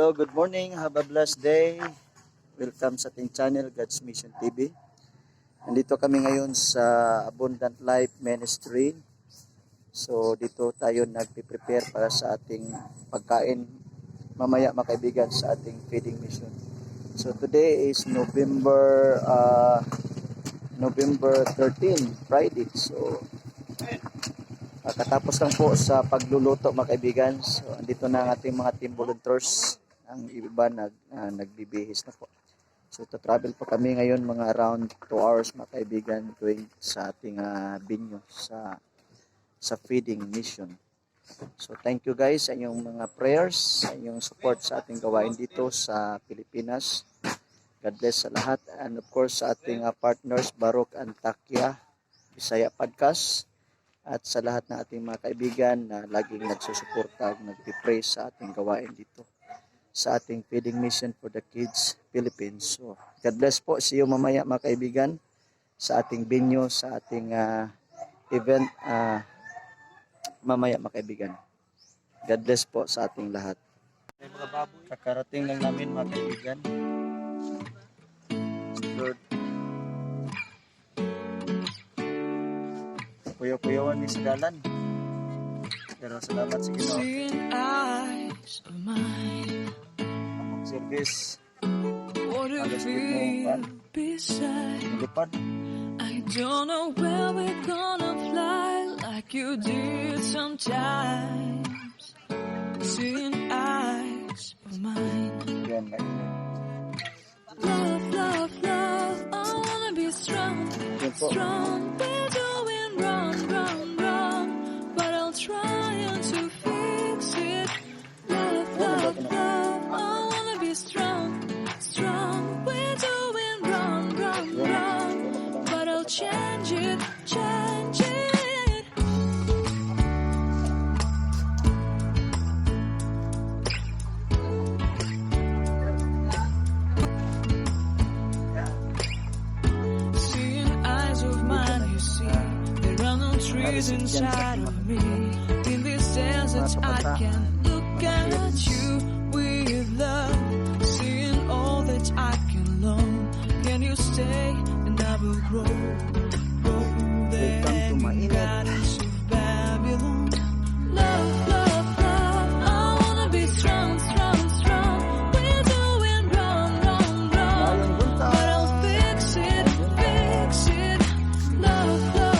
Hello, good morning. Have a blessed day. Welcome sa ating channel, God's Mission TV. Nandito kami ngayon sa Abundant Life Ministry. So dito tayo nagpe-prepare para sa ating pagkain mamaya mga kaibigan sa ating feeding mission. So today is November 13, Friday. So katapos lang po sa pagluluto mga kaibigan. So andito na ang ating mga team volunteers. Ang iba nagbibihis na po. So travel po kami ngayon mga around 2 hours mga kaibigan going sa ating venue sa feeding mission. So thank you guys sa inyong mga prayers, sa inyong support sa ating gawain dito sa Pilipinas. God bless sa lahat, and of course sa ating partners Barok and Takya, Bisaya Podcast, at sa lahat ng ating mga kaibigan na laging nagsusuporta at nagpipray sa ating gawain dito sa ating feeding mission for the kids Philippines. So God bless po. See you mamaya mga kaibigan sa ating venue, sa ating event mamaya mga kaibigan. God bless po sa ating lahat. Kakarating lang namin mga kaibigan. Lord, puyo-puyoan ni sa dalan. Pero salamat sa Ginoo. Among service. Alas mo pa. I don't know where we're gonna fly like you did sometimes. Seeing eyes of mine. Love, love, love, I wanna be strong, strong. We're doing wrong, wrong, wrong, but I'll try to fix it. Love, love, love, I wanna be strong, strong. We're doing wrong, wrong, wrong, but I'll change it, change it. Trees inside of me. In this desert I can look at you with love, seeing all that I can learn. Can you stay and I will grow, grow the hanging gardens of Babylon. Love, love, love, I wanna be strong, strong, strong. We're doing wrong, wrong, wrong, but I'll fix it, fix it. Love, love.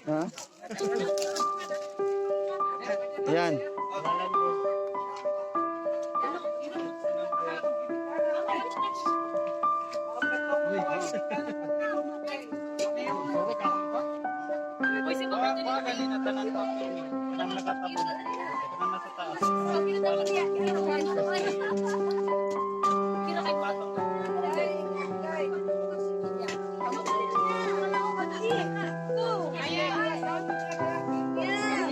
Ha? Ayan.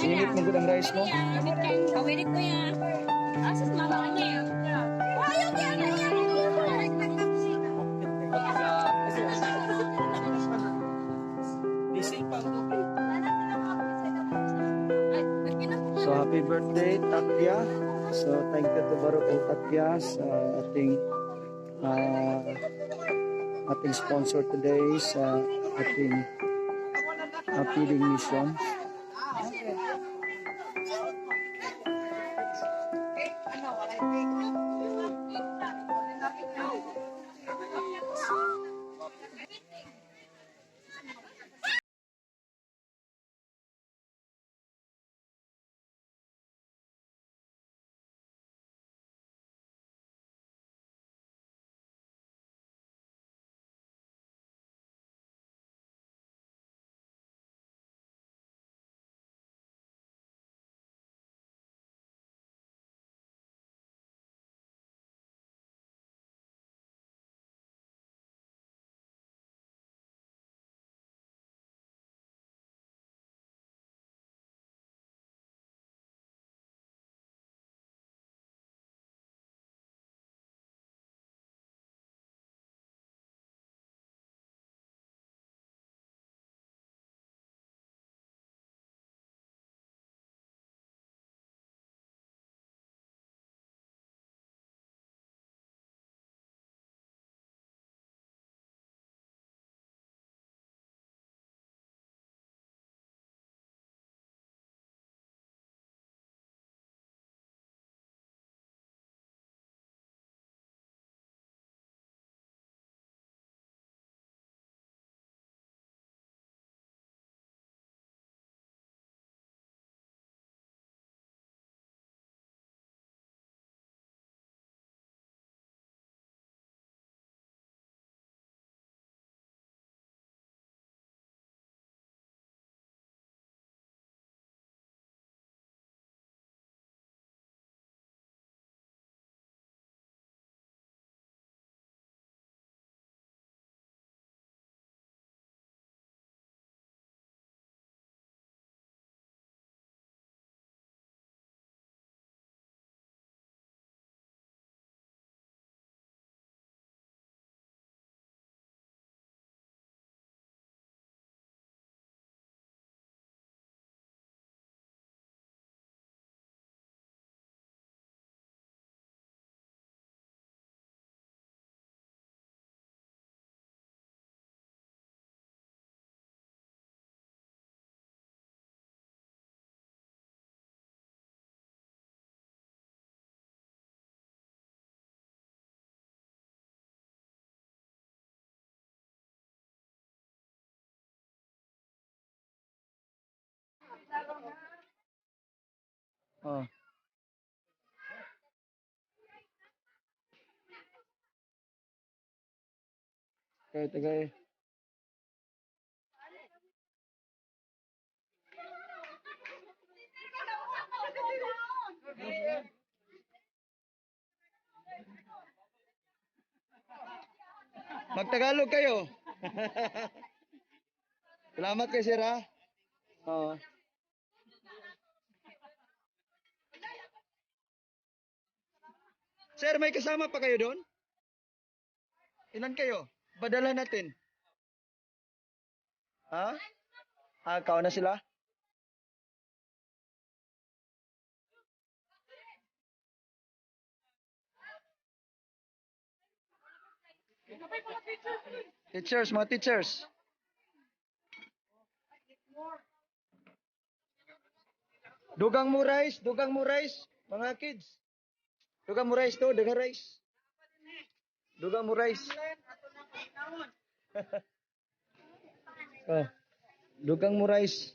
Init mo ang rice mo? Kawilit ko yan. Asas mama niya. Ayaw niya na yan. So happy birthday Takya. So thank you to Barok and Takya sa ating sponsor today sa ating feeding mission. Oh. Okay, tagay. Magtagalog kayo. Salamat kay sir ha. Oo. Sir, may kasama pa kayo doon? Ilan kayo? Padala natin. Ha? Ah, kao na sila? Teachers, mga teachers. Dugang mo rice, mga kids. Dugang mo rice to, dugang rice. Dugang mo rice. Oh, dugang mo rice.